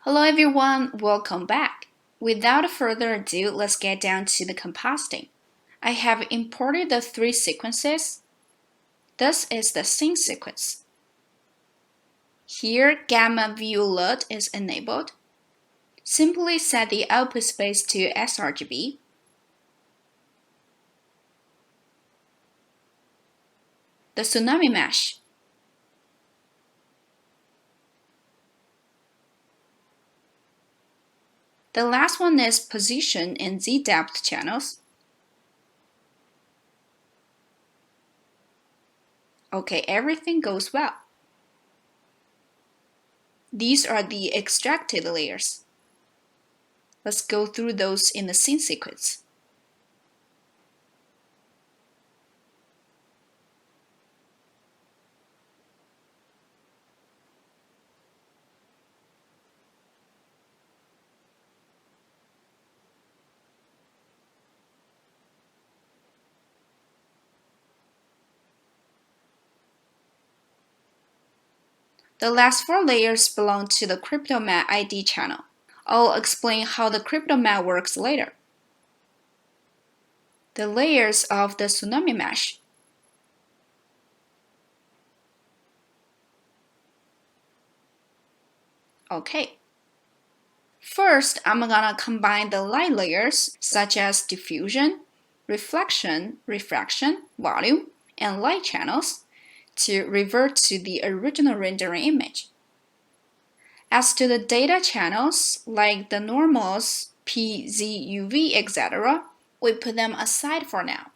Hello everyone, welcome back. Without further ado, let's get down to the compositing. I have imported the three sequences. This is the scene sequence. Here, gamma view LUT is enabled. Simply set the output space to sRGB. The tsunami mesh. The last one is position in Z-depth channels. Okay, everything goes well. These are the extracted layers. Let's go through those in the scene sequence. The last four layers belong to the CryptoMat ID channel. I'll explain how the CryptoMat works later. The layers of the tsunami mesh. Okay. First, I'm gonna combine the light layers such as diffusion, reflection, refraction, volume, and light channels to revert to the original rendering image. As to the data channels, like the normals, P, Z, UV, etc., we put them aside for now.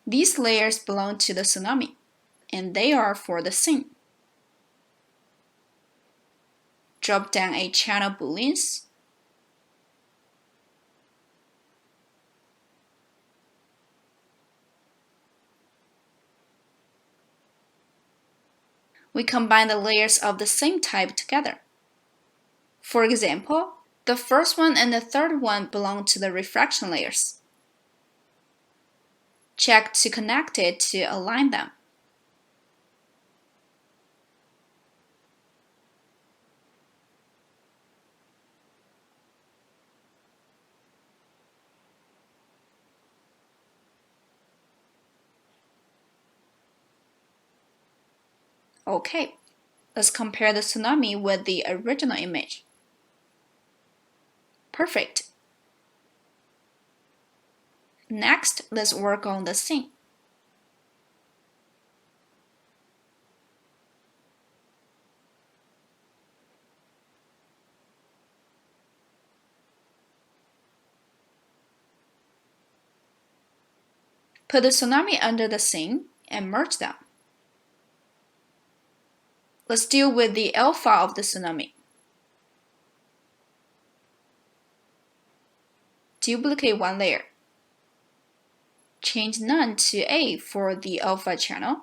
These layers belong to the tsunami, and they are for the scene. Drop down a channel booleans. We combine the layers of the same type together. For example, the first one and the third one belong to the refraction layers. Check to connect it to align them. Okay, let's compare the tsunami with the original image. Perfect. Next, let's work on the scene. Put the tsunami under the scene and merge them. Let's deal with the alpha of the tsunami. Duplicate one layer. Change none to A for the alpha channel.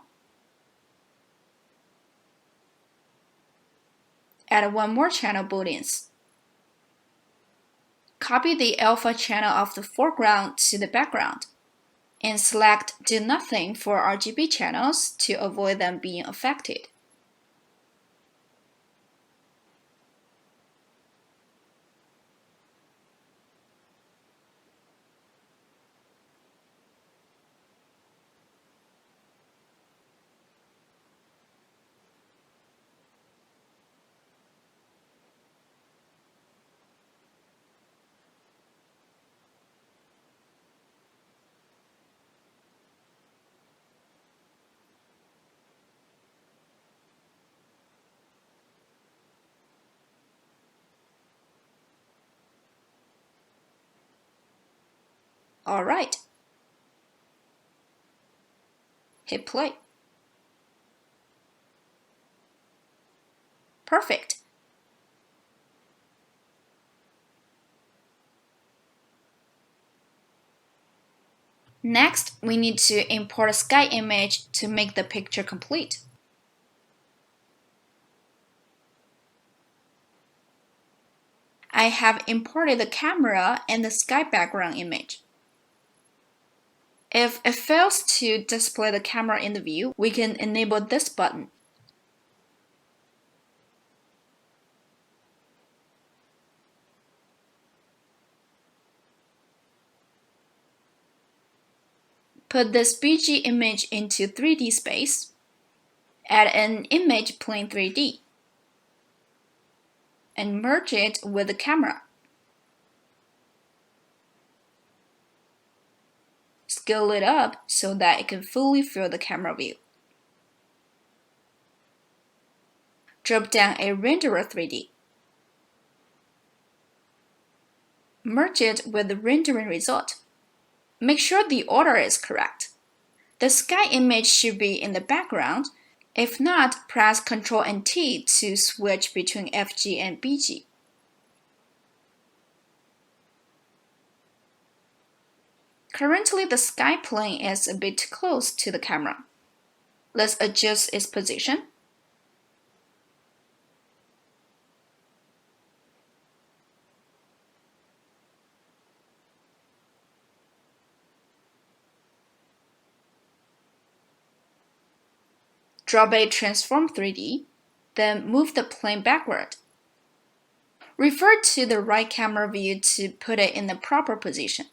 Add one more channel booleans. Copy the alpha channel of the foreground to the background, and select Do Nothing for RGB channels to avoid them being affected. Alright. Hit play. Perfect. Next, we need to import a sky image to make the picture complete. I have imported the camera and the sky background image. If it fails to display the camera in the view, we can enable this button. Put this BG image into 3D space. Add an image plane 3D. And merge it with the camera. Scale it up so that it can fully fill the camera view. Drop down a renderer 3D. Merge it with the rendering result. Make sure the order is correct. The sky image should be in the background. If not, press Ctrl and T to switch between FG and BG. Currently, the sky plane is a bit close to the camera. Let's adjust its position. Drop a transform 3D, then move the plane backward. Refer to the right camera view to put it in the proper position.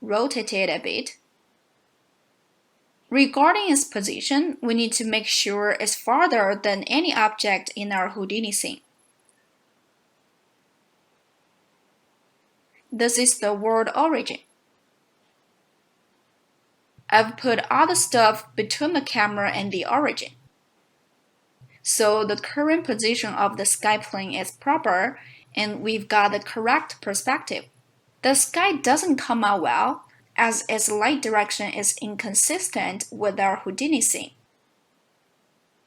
Rotate it a bit. Regarding its position, we need to make sure it's farther than any object in our Houdini scene. This is the world origin. I've put other stuff between the camera and the origin. So the current position of the sky plane is proper, and we've got the correct perspective. The sky doesn't come out well, as its light direction is inconsistent with our Houdini scene.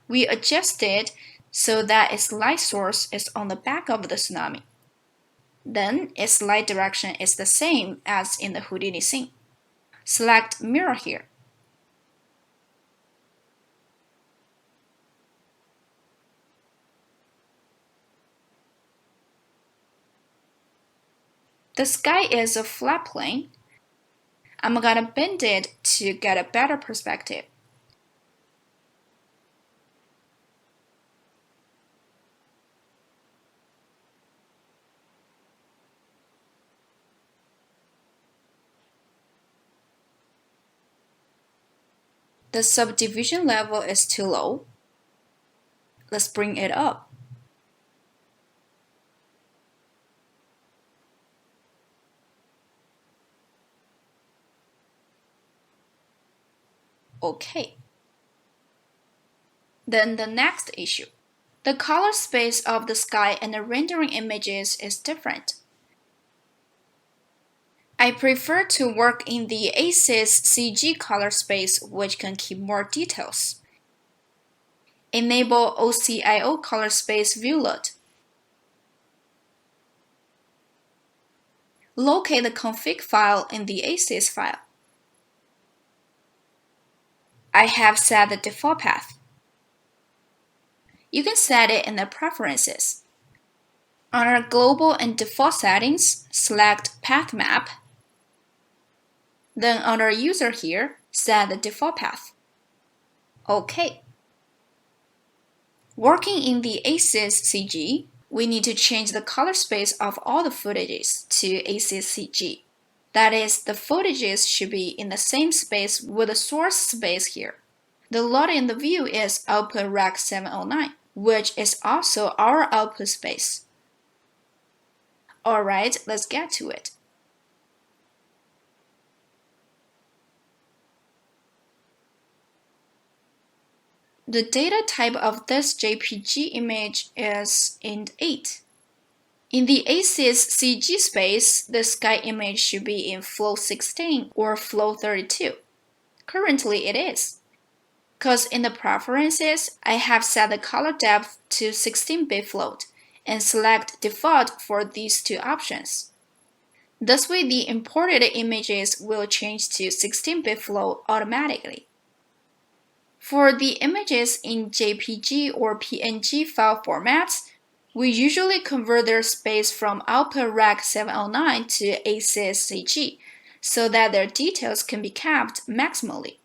We adjust it so that its light source is on the back of the tsunami. Then its light direction is the same as in the Houdini scene. Select Mirror here. The sky is a flat plane. I'm gonna bend it to get a better perspective. The subdivision level is too low. Let's bring it up. Okay. Then the next issue. The color space of the sky and the rendering images is different. I prefer to work in the ACES CG color space, which can keep more details. Enable OCIO color space viewlet. Locate the config file in the ACES file. I have set the default path. You can set it in the preferences. Under Global and Default Settings, select Path Map. Then under User here, set the default path. OK. Working in the ACES CG, we need to change the color space of all the footages to ACES CG. That is, the footages should be in the same space with the source space here. The lot in the view is output rec 709, which is also our output space. Alright, let's get to it. The data type of this JPG image is int8. In the ACES CG space, the sky image should be in flow 16 or flow 32. Currently it is. Because in the preferences, I have set the color depth to 16-bit float and select default for these two options. This way the imported images will change to 16-bit flow automatically. For the images in JPG or PNG file formats, We usually convert their space from output Rec 709 to ACSCG so that their details can be kept maximally.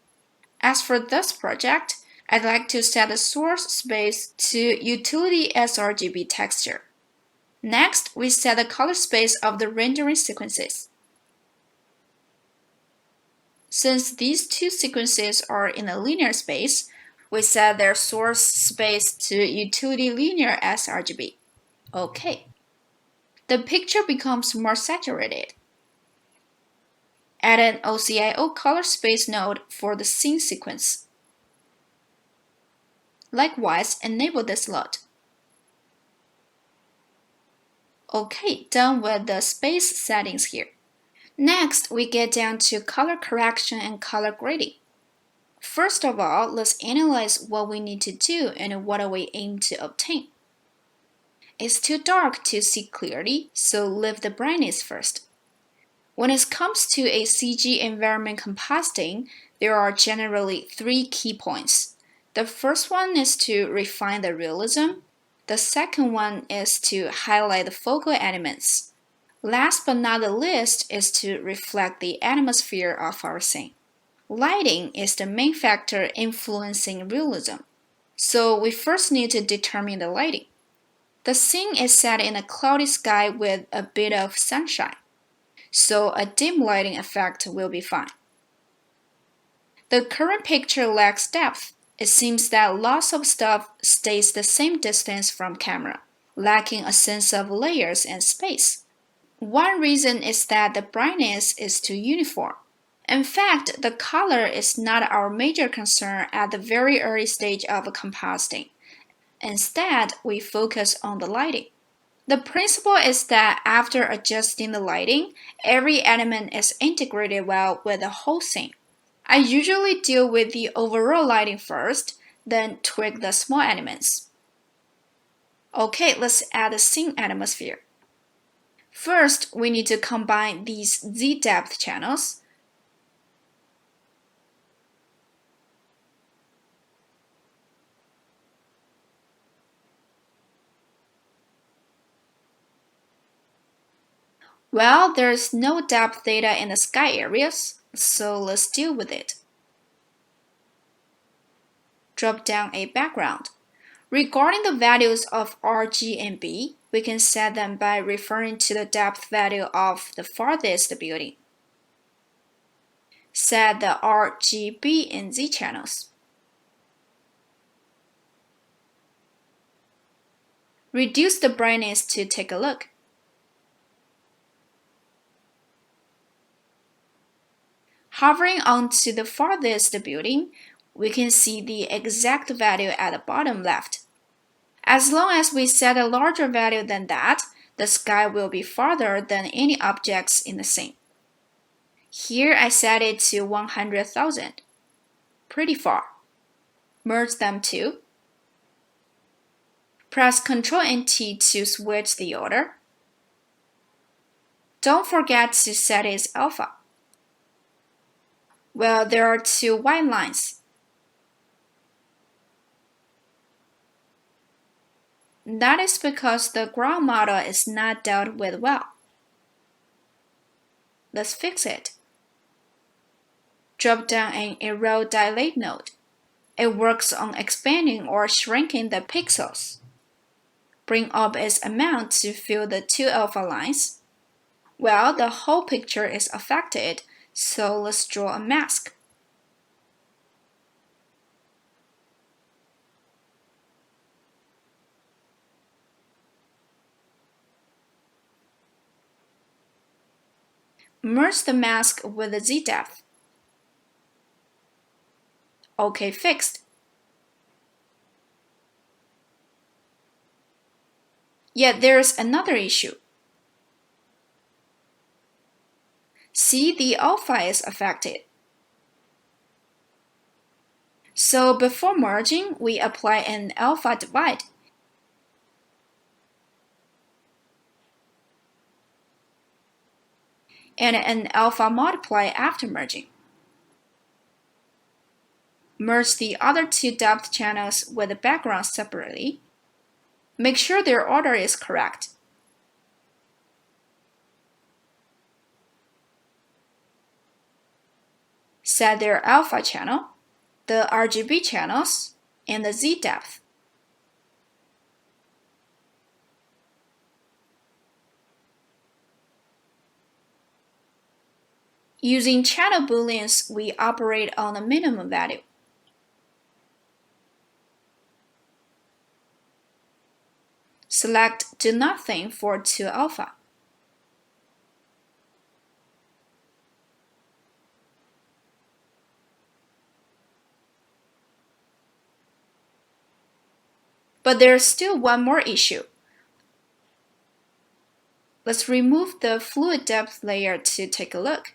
As for this project, I'd like to set the source space to utility sRGB texture. Next, we set the color space of the rendering sequences. Since these two sequences are in a linear space, we set their source space to utility linear sRGB. OK. The picture becomes more saturated. Add an OCIO color space node for the scene sequence. Likewise, enable this slot. OK, done with the space settings here. Next, we get down to color correction and color grading. First of all, let's analyze what we need to do and what we aim to obtain. It's too dark to see clearly, so leave the brightness first. When it comes to a CG environment compositing, there are generally three key points. The first one is to refine the realism. The second one is to highlight the focal elements. Last but not the least is to reflect the atmosphere of our scene. Lighting is the main factor influencing realism. So we first need to determine the lighting. The scene is set in a cloudy sky with a bit of sunshine, so a dim lighting effect will be fine. The current picture lacks depth. It seems that lots of stuff stays the same distance from camera, lacking a sense of layers and space. One reason is that the brightness is too uniform. In fact, the color is not our major concern at the very early stage of compositing. Instead, we focus on the lighting. The principle is that after adjusting the lighting, every element is integrated well with the whole scene. I usually deal with the overall lighting first, then tweak the small elements. Okay, let's add the scene atmosphere. First, we need to combine these Z-depth channels. Well, there's no depth data in the sky areas, so let's deal with it. Drop down a background. Regarding the values of R, G, and B, we can set them by referring to the depth value of the farthest building. Set the R, G, B, and Z channels. Reduce the brightness to take a look. Hovering onto the farthest building, we can see the exact value at the bottom left. As long as we set a larger value than that, the sky will be farther than any objects in the scene. Here I set it to 100,000. Pretty far. Merge them too. Press Ctrl and T to switch the order. Don't forget to set its alpha. Well, there are two white lines. That is because the ground model is not dealt with well. Let's fix it. Drop down an Erode Dilate node. It works on expanding or shrinking the pixels. Bring up its amount to fill the two alpha lines. Well, the whole picture is affected, so let's draw a mask. Merge the mask with the Z-depth. OK, fixed. Yet there's another issue. See, the alpha is affected. So before merging, we apply an alpha divide. And an alpha multiply after merging. Merge the other two depth channels with the background separately. Make sure their order is correct. Set their alpha channel, the RGB channels, and the Z depth. Using channel booleans, we operate on the minimum value. Select Do Nothing for 2 alpha. But there's still one more issue. Let's remove the fluid depth layer to take a look.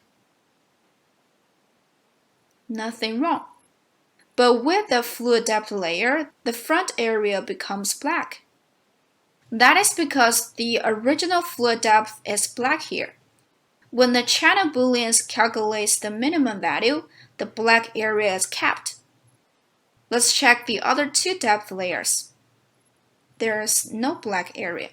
Nothing wrong. But with the fluid depth layer, the front area becomes black. That is because the original fluid depth is black here. When the channel booleans calculates the minimum value, the black area is kept. Let's check the other 2 depth layers. There's no black area.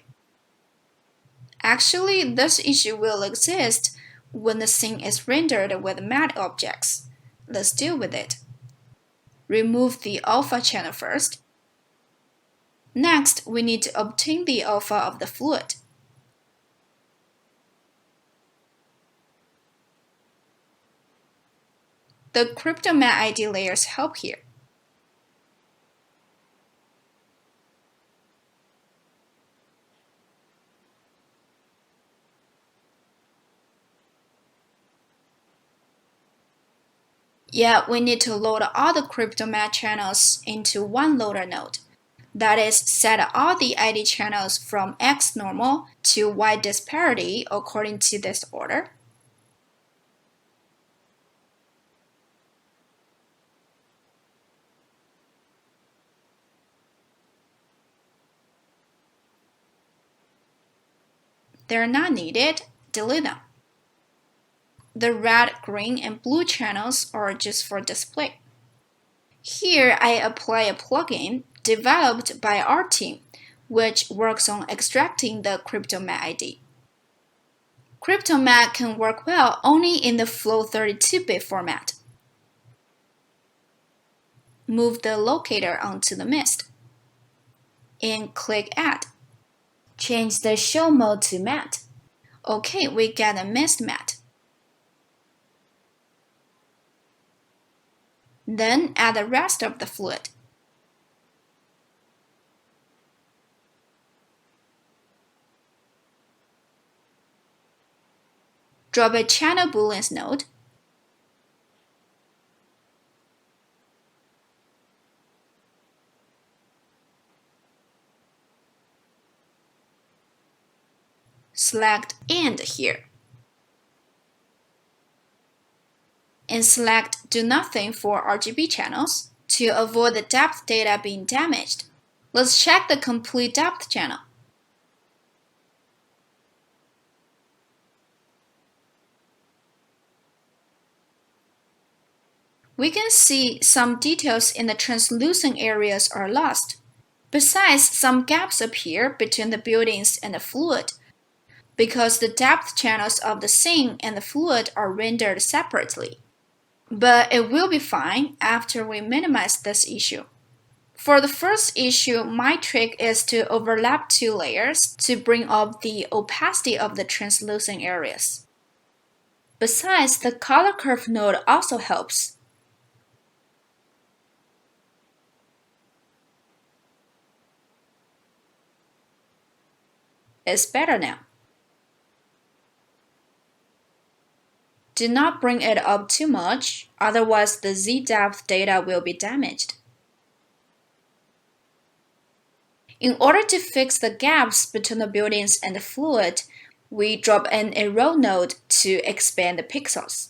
Actually, this issue will exist when the scene is rendered with matte objects. Let's deal with it. Remove the alpha channel first. Next, we need to obtain the alpha of the fluid. The CryptoMatte ID layers help here. Yeah, we need to load all the CryptoMatte channels into one loader node. That is, set all the ID channels from X normal to Y disparity according to this order. They're not needed, delete them. The red, green, and blue channels are just for display. Here I apply a plugin developed by our team, which works on extracting the CryptoMatte ID. CryptoMatte can work well only in the flow 32-bit format. Move the locator onto the mist and click Add. Change the show mode to matte. Okay, we get a mist matte. Then add the rest of the fluid. Drop a channel booleans node. Select AND here. And select Do Nothing for RGB channels to avoid the depth data being damaged. Let's check the complete depth channel. We can see some details in the translucent areas are lost. Besides, some gaps appear between the buildings and the fluid because the depth channels of the scene and the fluid are rendered separately. But it will be fine after we minimize this issue. For the first issue, my trick is to overlap 2 layers to bring up the opacity of the translucent areas. Besides, the color curve node also helps. It's better now. Do not bring it up too much, otherwise the Z depth data will be damaged. In order to fix the gaps between the buildings and the fluid, we drop an arrow node to expand the pixels.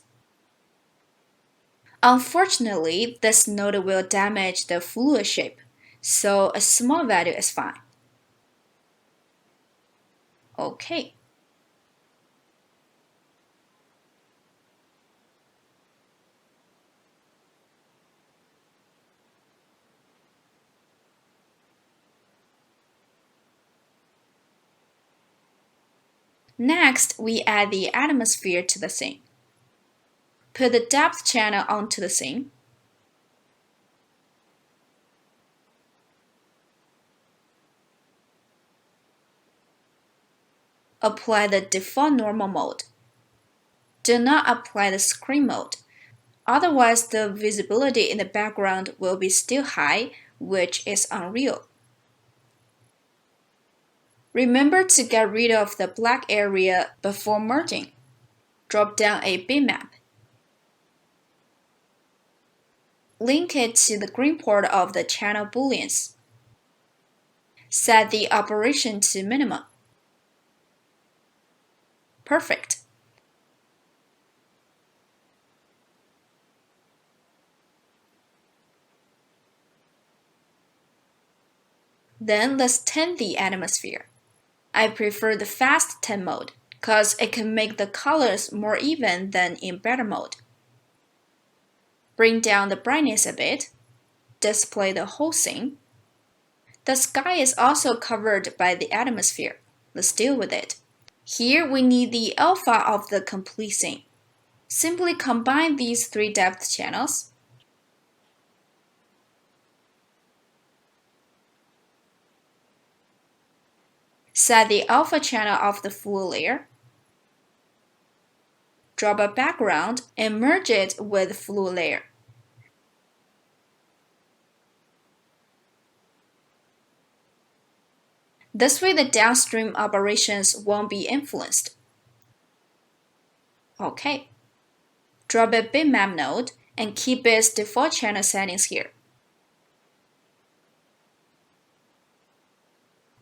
Unfortunately, this node will damage the fluid shape, so a small value is fine. Okay. Next, we add the atmosphere to the scene. Put the depth channel onto the scene. Apply the default normal mode. Do not apply the screen mode, otherwise the visibility in the background will be still high, which is unreal. Remember to get rid of the black area before merging. Drop down a bitmap. Link it to the green port of the channel booleans. Set the operation to minimum. Perfect. Then let's tint the atmosphere. I prefer the fast tint mode, cause it can make the colors more even than in better mode. Bring down the brightness a bit. Display the whole scene. The sky is also covered by the atmosphere. Let's deal with it. Here we need the alpha of the complete scene. Simply combine these three depth channels. Set the alpha channel of the full layer. Drop a background and merge it with the full layer. This way the downstream operations won't be influenced. OK. Drop a bitmap node and keep its default channel settings here.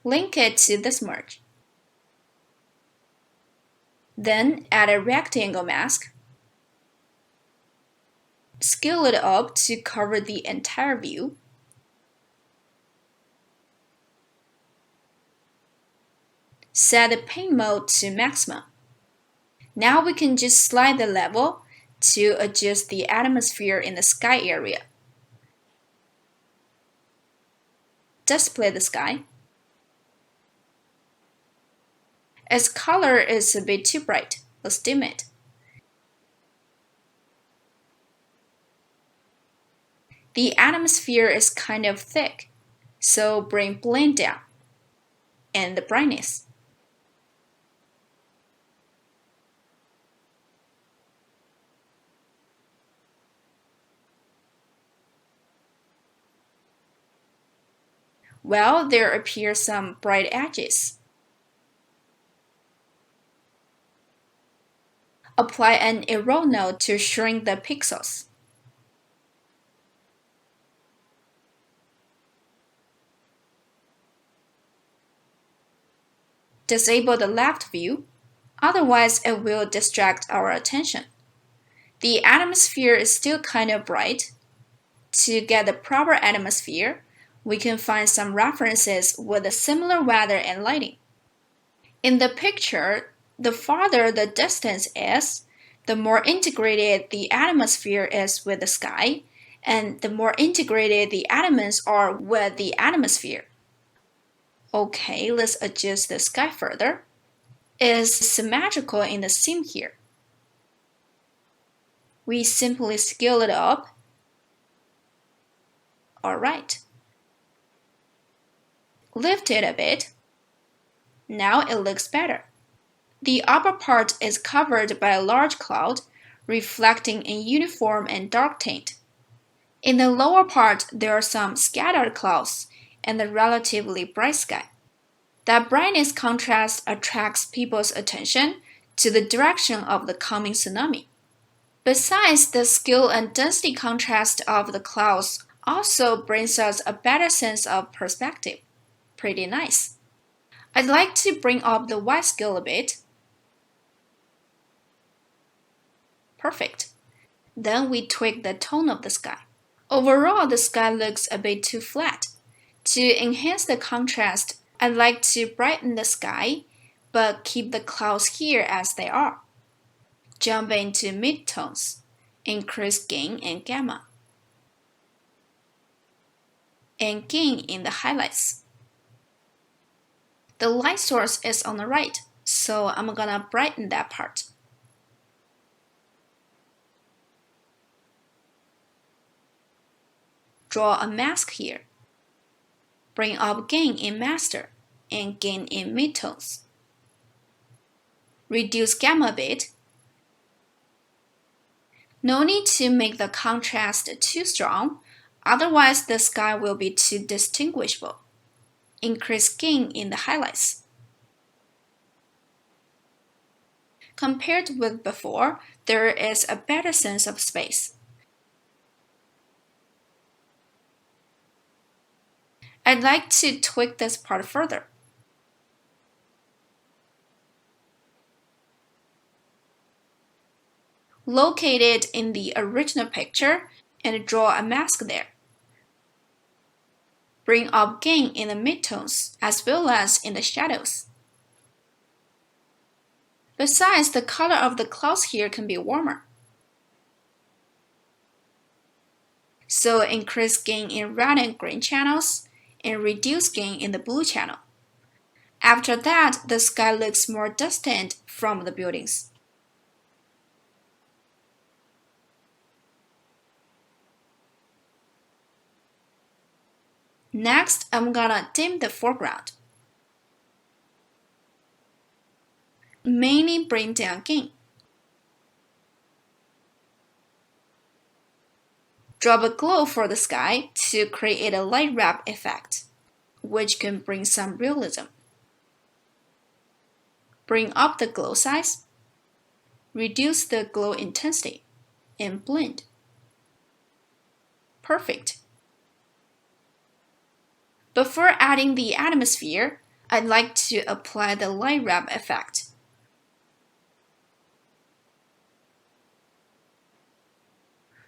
Link it to this merge. Then add a rectangle mask. Scale it up to cover the entire view. Set the paint mode to maximum. Now we can just slide the level to adjust the atmosphere in the sky area. Display the sky. Its color is a bit too bright. Let's dim it. The atmosphere is kind of thick, so bring blend down and the brightness. Well, there appear some bright edges. Apply an erode node to shrink the pixels. Disable the left view, otherwise it will distract our attention. The atmosphere is still kind of bright. To get the proper atmosphere, we can find some references with a similar weather and lighting. In the picture, the farther the distance is, the more integrated the atmosphere is with the sky, and the more integrated the elements are with the atmosphere. Okay, let's adjust the sky further. It's symmetrical in the scene here. We simply scale it up. Alright. Lift it a bit. Now it looks better. The upper part is covered by a large cloud, reflecting a uniform and dark tint. In the lower part, there are some scattered clouds and a relatively bright sky. That brightness contrast attracts people's attention to the direction of the coming tsunami. Besides, the scale and density contrast of the clouds also brings us a better sense of perspective. Pretty nice. I'd like to bring up the white scale a bit. Perfect. Then we tweak the tone of the sky. Overall, the sky looks a bit too flat. To enhance the contrast, I'd like to brighten the sky, but keep the clouds here as they are. Jump into midtones, increase gain and gamma, and gain in the highlights. The light source is on the right. So I'm gonna brighten that part. Draw a mask here. Bring up gain in master and gain in midtones. Reduce gamma a bit. No need to make the contrast too strong, otherwise the sky will be too distinguishable. Increase gain in the highlights. Compared with before, there is a better sense of space. I'd like to tweak this part further. Locate it in the original picture and draw a mask there. Bring up gain in the midtones as well as in the shadows. Besides, the color of the clouds here can be warmer. So increase gain in red and green channels and reduce gain in the blue channel. After that, the sky looks more distant from the buildings. Next, I'm gonna dim the foreground. Mainly bring down gain. Drop a glow for the sky to create a light wrap effect, which can bring some realism. Bring up the glow size, reduce the glow intensity, and blend. Perfect. Before adding the atmosphere, I'd like to apply the light wrap effect.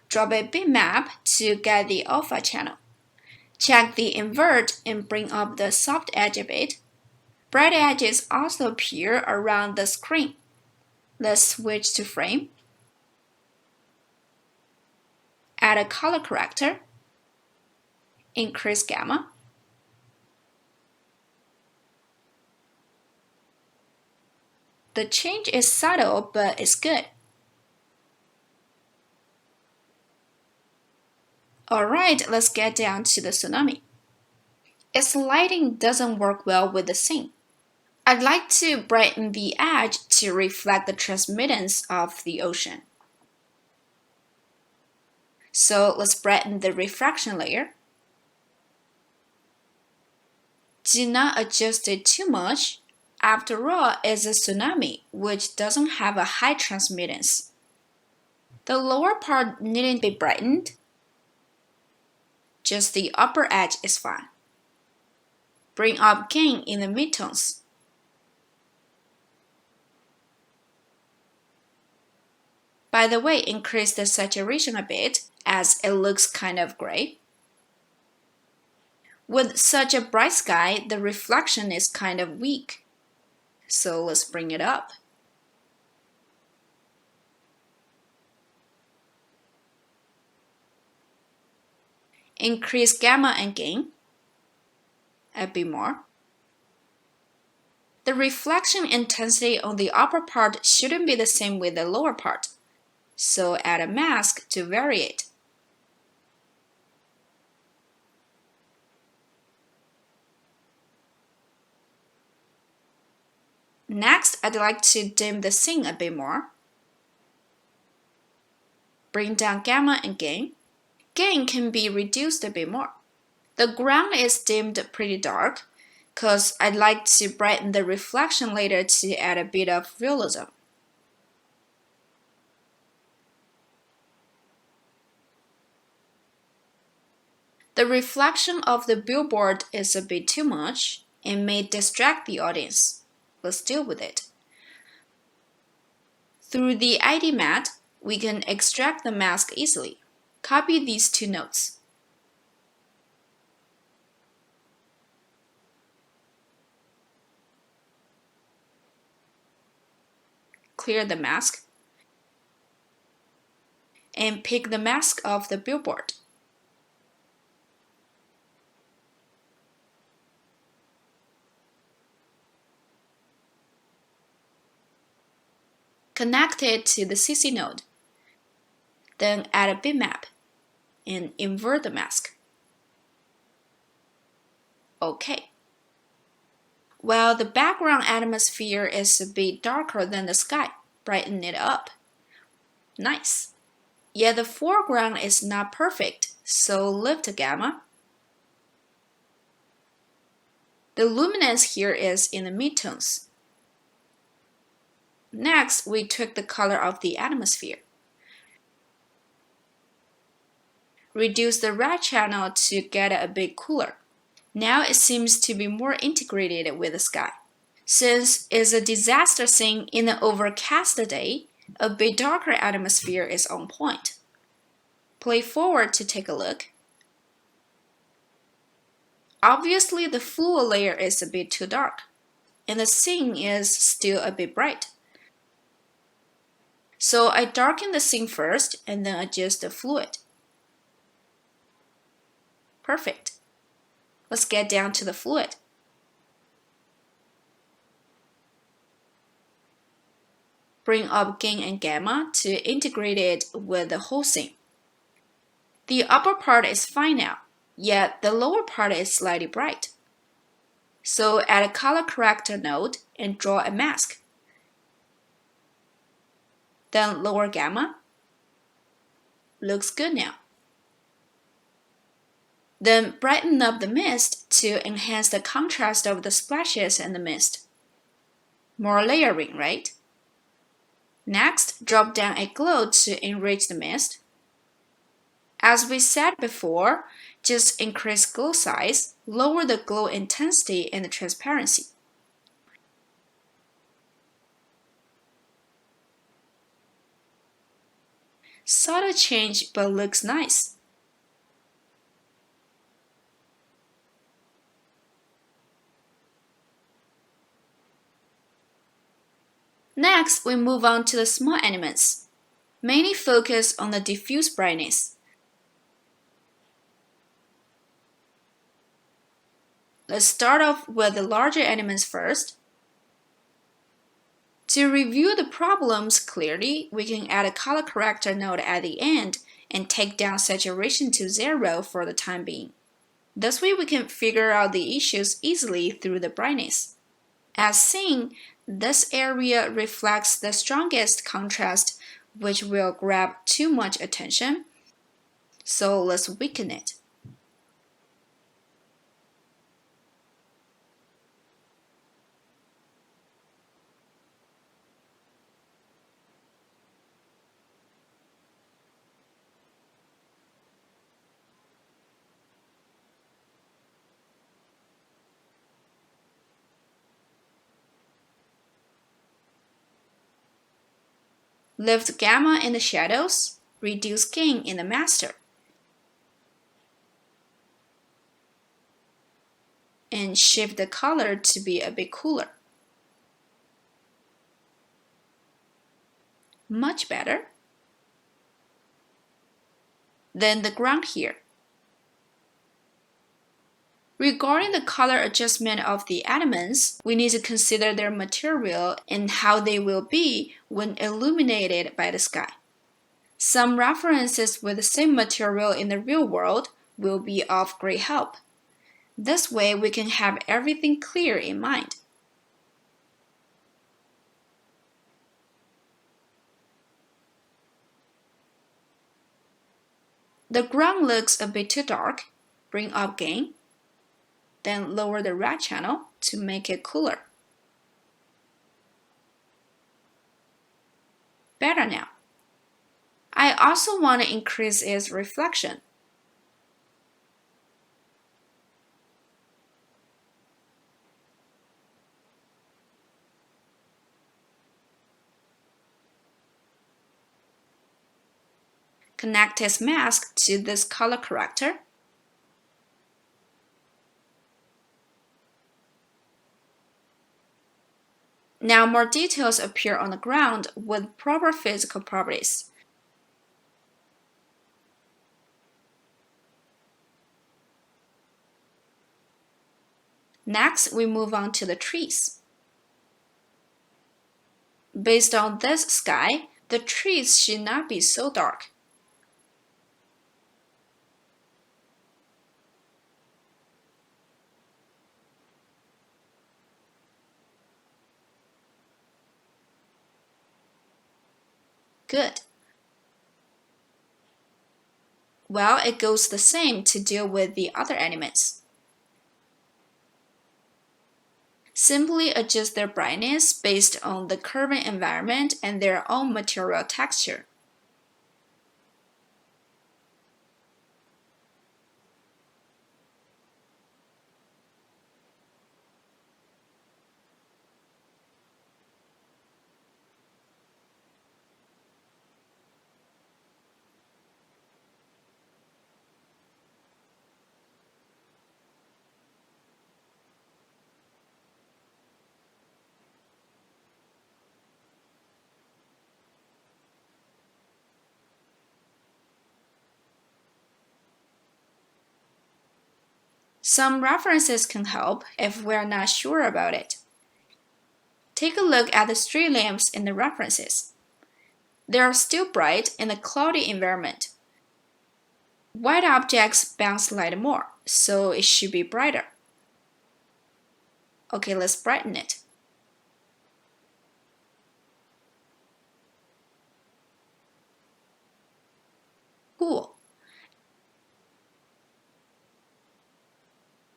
Drop a bitmap to get the alpha channel. Check the invert and bring up the soft edge a bit. Bright edges also appear around the screen. Let's switch to frame. Add a color corrector. Increase gamma. The change is subtle, but it's good. Alright, let's get down to the tsunami. Its lighting doesn't work well with the scene. I'd like to brighten the edge to reflect the transmittance of the ocean. So let's brighten the refraction layer. Do not adjust it too much. After all, it's a tsunami, which doesn't have a high transmittance. The lower part needn't be brightened. Just the upper edge is fine. Bring up gain in the midtones. By the way, increase the saturation a bit as it looks kind of gray. With such a bright sky, the reflection is kind of weak. So let's bring it up. Increase gamma and gain a bit more. The reflection intensity on the upper part shouldn't be the same with the lower part, so add a mask to vary it. Next, I'd like to dim the scene a bit more. Bring down gamma and gain. Gain can be reduced a bit more. The ground is dimmed pretty dark, because I'd like to brighten the reflection later to add a bit of realism. The reflection of the billboard is a bit too much and may distract the audience. Let's deal with it. Through the ID mat, we can extract the mask easily. Copy these two notes. Clear the mask and pick the mask of the billboard. Connect it to the CC node. Then add a bitmap and invert the mask. OK. While the background atmosphere is a bit darker than the sky, brighten it up. Nice. Yet the foreground is not perfect, so lift the gamma. The luminance here is in the midtones. Next, we tweak the color of the atmosphere. Reduce the red channel to get it a bit cooler. Now it seems to be more integrated with the sky. Since it's a disaster scene in an overcast day, a bit darker atmosphere is on point. Play forward to take a look. Obviously, the full layer is a bit too dark, and the scene is still a bit bright. So I darken the scene first and then adjust the fluid. Perfect. Let's get down to the fluid. Bring up gain and gamma to integrate it with the whole scene. The upper part is fine now, yet the lower part is slightly bright. So add a color corrector node and draw a mask. Then lower gamma. Looks good now. Then brighten up the mist to enhance the contrast of the splashes and the mist. More layering, right? Next, drop down a glow to enrich the mist. As we said before, just increase glow size, lower the glow intensity and the transparency. Subtle change, but looks nice. Next, we move on to the small elements. Mainly focus on the diffuse brightness. Let's start off with the larger elements first. To review the problems clearly, we can add a color corrector node at the end and take down saturation to 0 for the time being. This way we can figure out the issues easily through the brightness. As seen, this area reflects the strongest contrast, which will grab too much attention. So let's weaken it. Lift gamma in the shadows, reduce gain in the master. And shift the color to be a bit cooler. Much better. Then the ground here. Regarding the color adjustment of the elements, we need to consider their material and how they will be when illuminated by the sky. Some references with the same material in the real world will be of great help. This way we can have everything clear in mind. The ground looks a bit too dark. Bring up gain. Then lower the red channel to make it cooler. Better now. I also want to increase its reflection. Connect its mask to this color corrector. Now more details appear on the ground with proper physical properties. Next, we move on to the trees. Based on this sky, the trees should not be so dark. Good. Well, it goes the same to deal with the other elements. Simply adjust their brightness based on the current environment and their own material texture. Some references can help if we're not sure about it. Take a look at the street lamps in the references. They are still bright in a cloudy environment. White objects bounce light more, so it should be brighter. Okay, let's brighten it. Cool.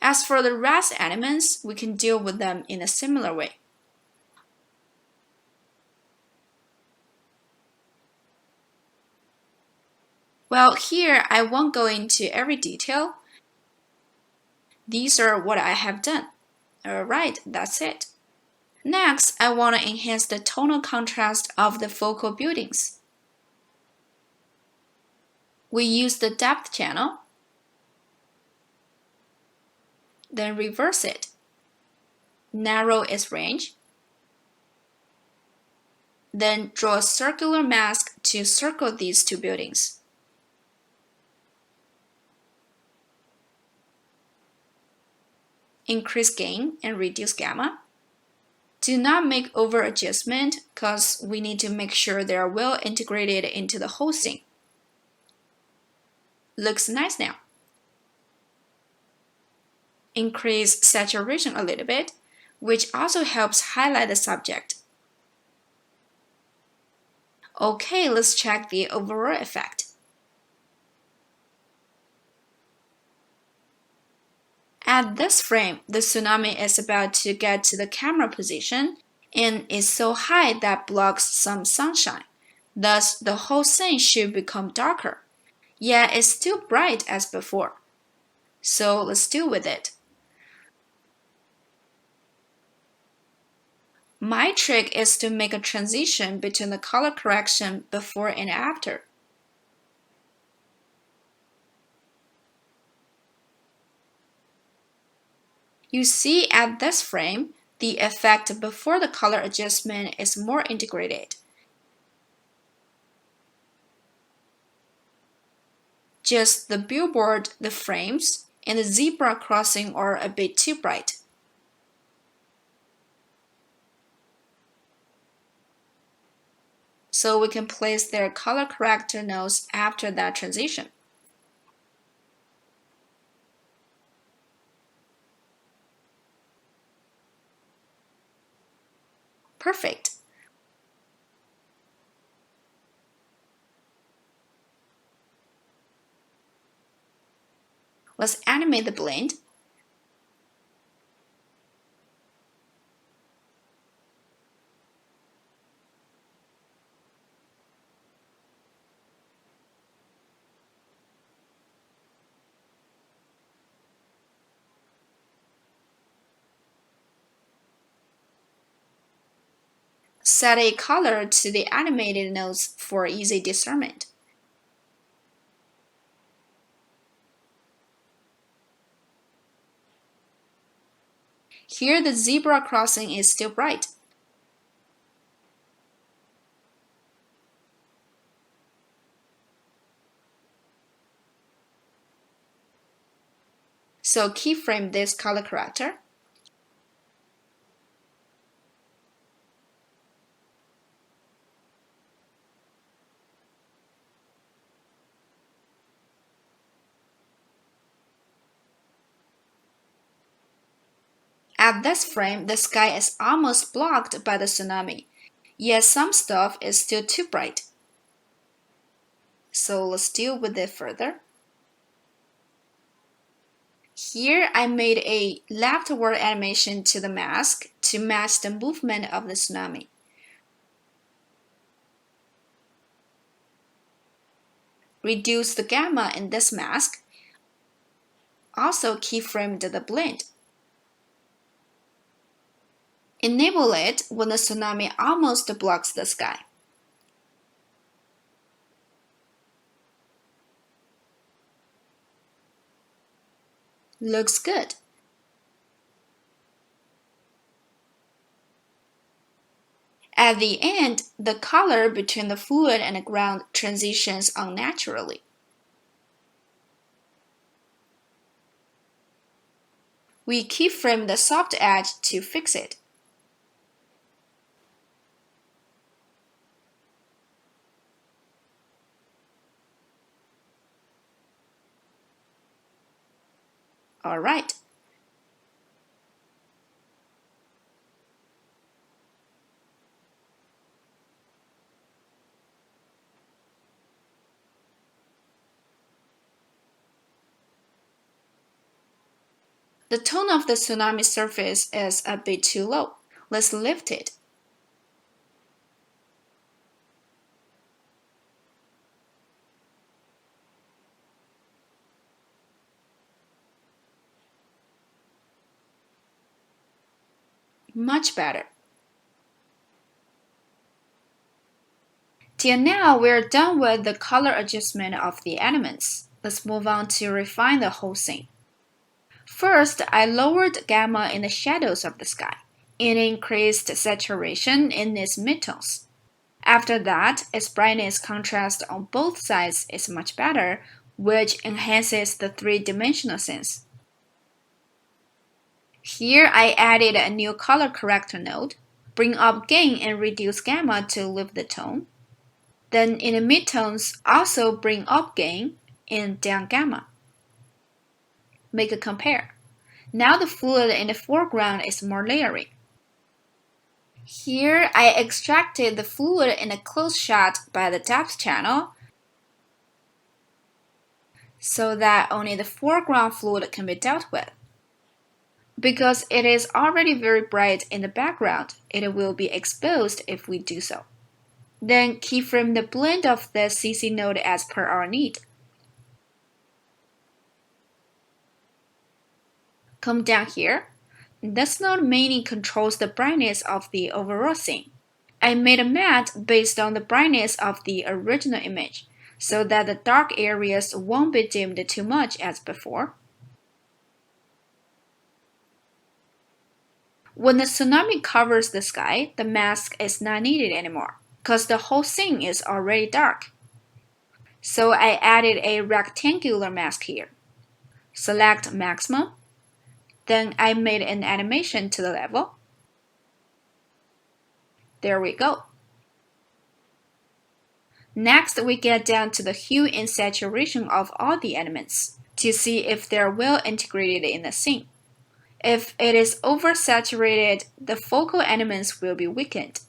As for the rest elements, we can deal with them in a similar way. Well, here I won't go into every detail. These are what I have done. Alright, that's it. Next, I want to enhance the tonal contrast of the focal buildings. We use the depth channel, then reverse it, narrow its range, then draw a circular mask to circle these two buildings. Increase gain and reduce gamma. Do not make over adjustment because we need to make sure they are well integrated into the whole scene. Looks nice now. Increase saturation a little bit, which also helps highlight the subject. Okay, let's check the overall effect. At this frame, the tsunami is about to get to the camera position and is so high that blocks some sunshine. Thus, the whole scene should become darker. Yet it's still bright as before. So let's deal with it. My trick is to make a transition between the color correction before and after. You see at this frame, the effect before the color adjustment is more integrated. Just the billboard, the frames, and the zebra crossing are a bit too bright. So we can place their color corrector nodes after that transition. Perfect. Let's animate the blend. Set a color to the animated nodes for easy discernment. Here the zebra crossing is still bright. So keyframe this color corrector. At this frame, the sky is almost blocked by the tsunami, yet some stuff is still too bright. So let's deal with it further. Here I made a leftward animation to the mask to match the movement of the tsunami. Reduce the gamma in this mask. Also keyframed the blend. Enable it when the tsunami almost blocks the sky. Looks good. At the end, the color between the fluid and the ground transitions unnaturally. We keyframe the soft edge to fix it. Alright. The tone of the tsunami surface is a bit too low. Let's lift it. Much better. Till now, we're done with the color adjustment of the elements. Let's move on to refine the whole scene. First, I lowered gamma in the shadows of the sky and increased saturation in its midtones. After that, its brightness contrast on both sides is much better, which enhances the three-dimensional sense. Here I added a new color corrector node. Bring up gain and reduce gamma to lift the tone. Then in the midtones, also bring up gain and down gamma. Make a compare. Now the fluid in the foreground is more layery. Here I extracted the fluid in a close shot by the depth channel so that only the foreground fluid can be dealt with. Because it is already very bright in the background, it will be exposed if we do so. Then keyframe the blend of the CC node as per our need. Come down here. This node mainly controls the brightness of the overall scene. I made a matte based on the brightness of the original image, so that the dark areas won't be dimmed too much as before. When the tsunami covers the sky, the mask is not needed anymore, because the whole scene is already dark. So I added a rectangular mask here. Select maximum. Then I made an animation to the level. There we go. Next, we get down to the hue and saturation of all the elements to see if they're well integrated in the scene. If it is oversaturated, the focal elements will be weakened.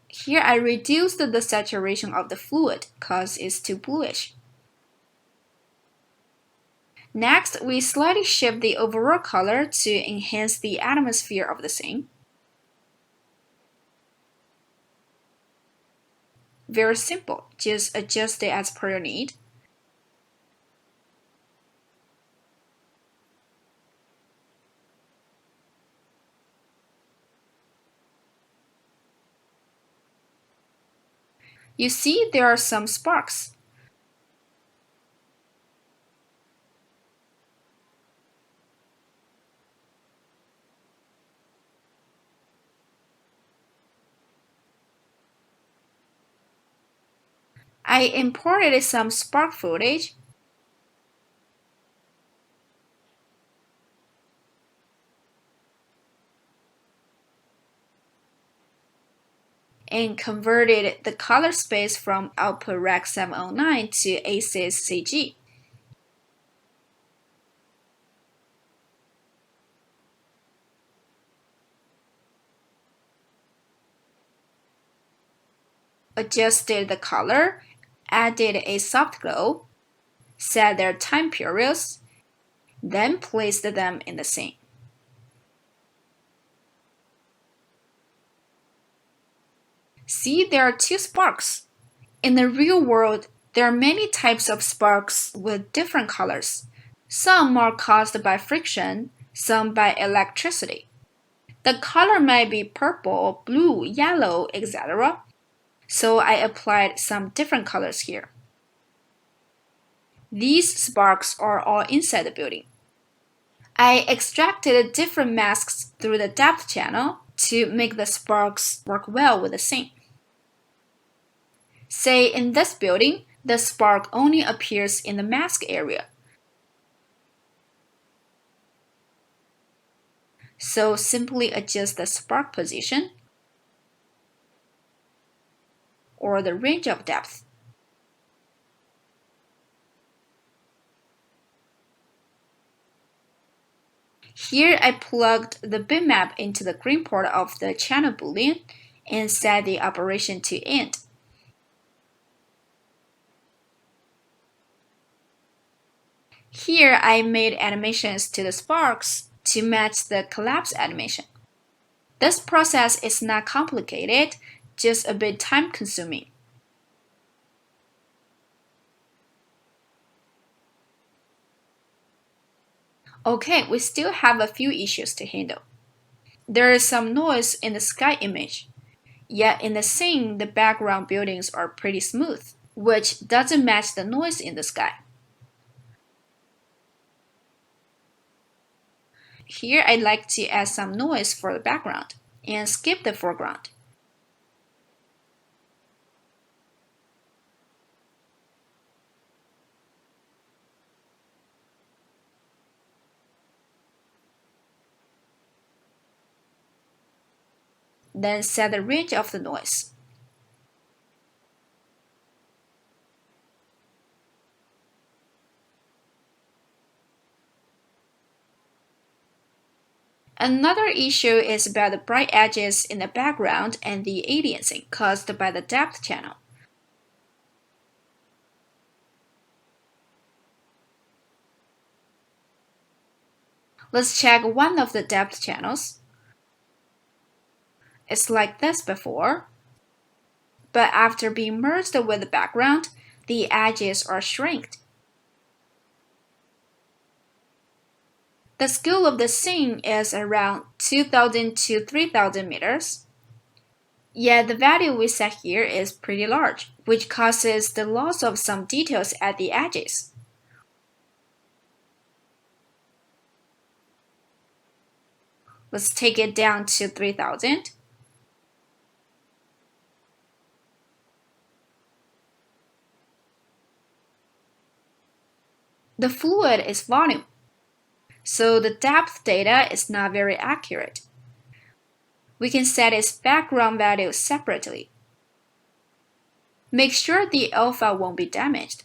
Here I reduced the saturation of the fluid because it's too bluish. Next, we slightly shift the overall color to enhance the atmosphere of the scene. Very simple, just adjust it as per your need. You see there are some sparks. I imported some spark footage. And converted the color space from output Rec 709 to ACES CG. adjusted the color, added a soft glow, set their time periods, then placed them in the scene. See, there are two sparks. In the real world, there are many types of sparks with different colors. Some are caused by friction, some by electricity. The color might be purple, blue, yellow, etc. So I applied some different colors here. These sparks are all inside the building. I extracted different masks through the depth channel to make the sparks work well with the scene. Say in this building, the spark only appears in the mask area. So simply adjust the spark position or the range of depth. Here I plugged the bitmap into the green port of the channel boolean and set the operation to end. Here I made animations to the sparks to match the collapse animation. This process is not complicated, just a bit time-consuming. Okay, we still have a few issues to handle. There is some noise in the sky image, yet in the scene the background buildings are pretty smooth, which doesn't match the noise in the sky. Here I'd like to add some noise for the background and skip the foreground. Then set the range of the noise. Another issue is about the bright edges in the background and the aliasing caused by the depth channel. Let's check one of the depth channels. It's like this before, but after being merged with the background, the edges are shrinked. The scale of the scene is around 2,000 to 3,000 meters. Yet the value we set here is pretty large, which causes the loss of some details at the edges. Let's take it down to 3,000. The fluid is volume, so the depth data is not very accurate. We can set its background value separately. Make sure the alpha won't be damaged.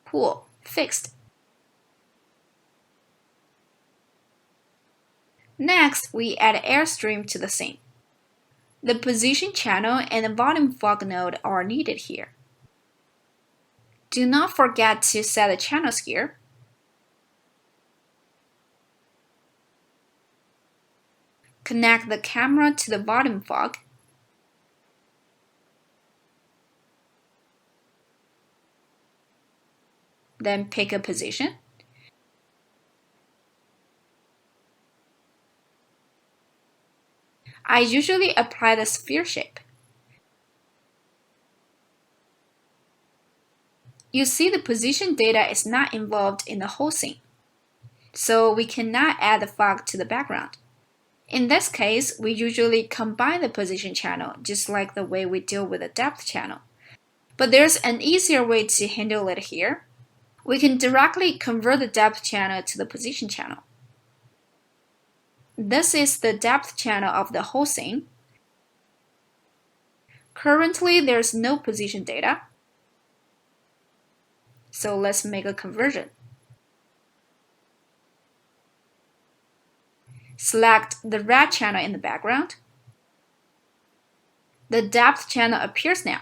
Cool, fixed. Next, we add airstream to the scene. The position channel and the volume fog node are needed here. Do not forget to set the channels here. Connect the camera to the volume fog. Then pick a position. I usually apply the sphere shape. You see the position data is not involved in the whole scene, so we cannot add the fog to the background. In this case, we usually combine the position channel just like the way we deal with the depth channel. But there's an easier way to handle it here. We can directly convert the depth channel to the position channel. This is the depth channel of the whole scene. Currently, there's no position data. So let's make a conversion. Select the red channel in the background. The depth channel appears now.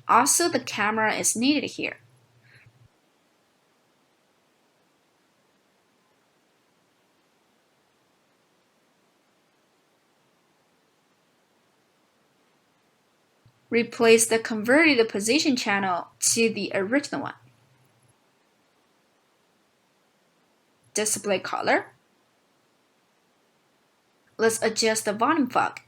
Also, the camera is needed here. Replace the converted position channel to the original one. Display color. Let's adjust the volume fog.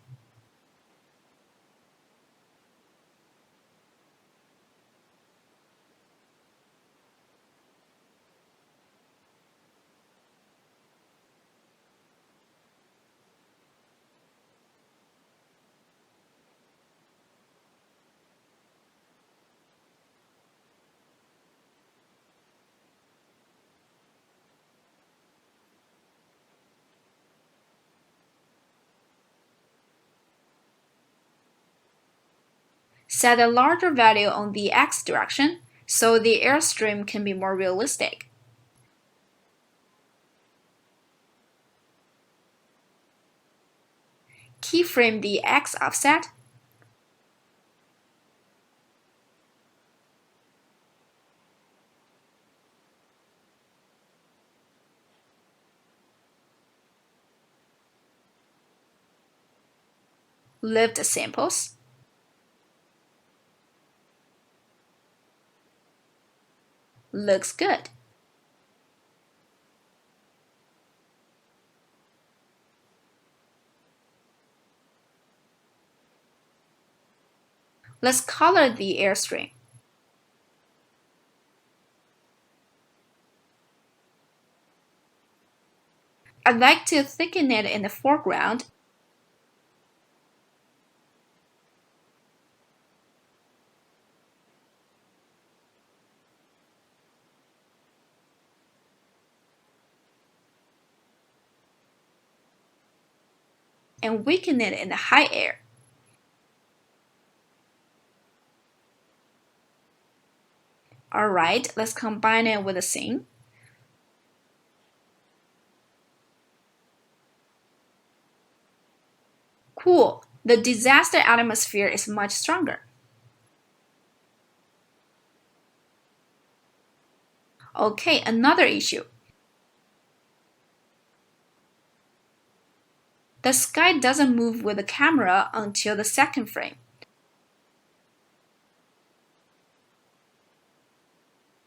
Set a larger value on the X direction so the airstream can be more realistic. Keyframe the X offset. Lift samples. Looks good. Let's color the airstream. I'd like to thicken it in the foreground. And weaken it in the high air. Alright, let's combine it with the scene. Cool, the disaster atmosphere is much stronger. Okay, another issue. The sky doesn't move with the camera until the second frame.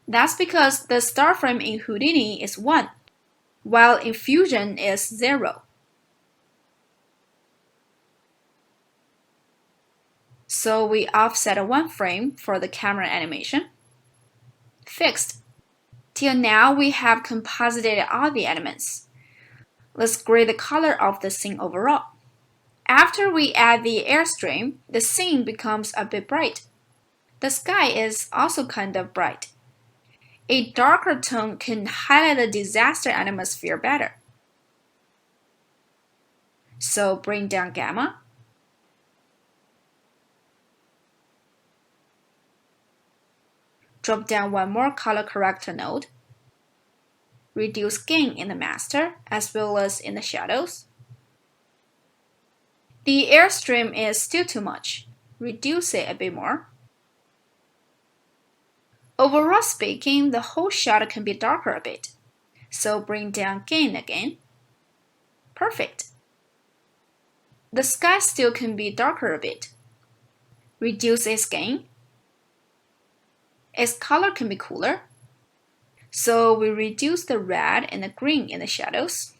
That's because the star frame in Houdini is 1, while in Fusion is 0. So we offset 1 frame for the camera animation. Fixed. Till now we have composited all the elements. Let's grade the color of the scene overall. After we add the airstream, the scene becomes a bit bright. The sky is also kind of bright. A darker tone can highlight the disaster atmosphere better. So bring down gamma. Drop down 1 more color corrector node. Reduce gain in the master as well as in the shadows. The airstream is still too much. Reduce it a bit more. Overall speaking, the whole shot can be darker a bit. So bring down gain again. Perfect. The sky still can be darker a bit. Reduce its gain. Its color can be cooler. So we reduce the red and the green in the shadows.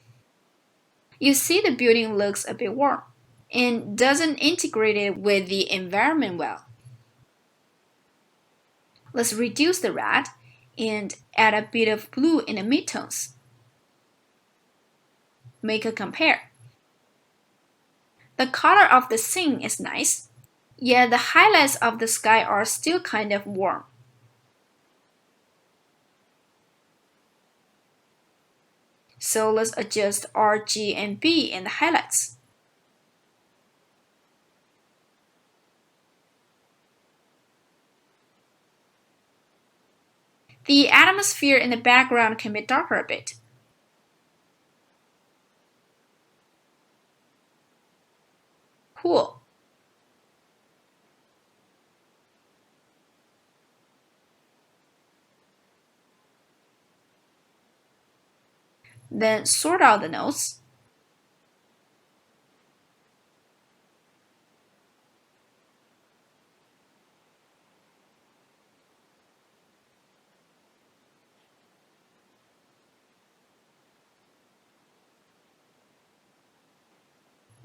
You see the building looks a bit warm and doesn't integrate it with the environment well. Let's reduce the red and add a bit of blue in the midtones. Make a compare. The color of the scene is nice, yet the highlights of the sky are still kind of warm. So let's adjust R, G, and B in the highlights. The atmosphere in the background can be darker a bit. Cool. Then sort out the notes.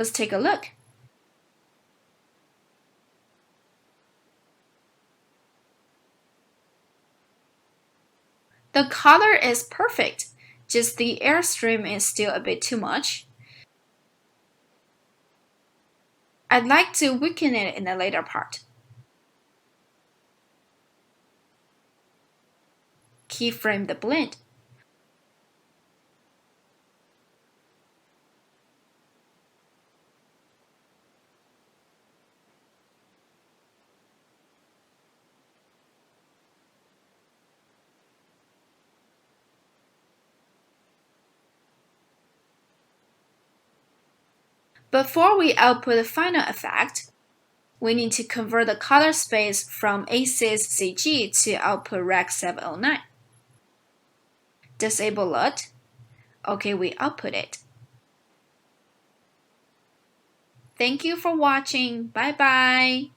Let's take a look. The color is perfect, just the airstream is still a bit too much. I'd like to weaken it in the later part. Keyframe the blend. Before we output the final effect, we need to convert the color space from ACES CG to output Rec 709. Disable LUT. Okay, we output it. Thank you for watching. Bye bye.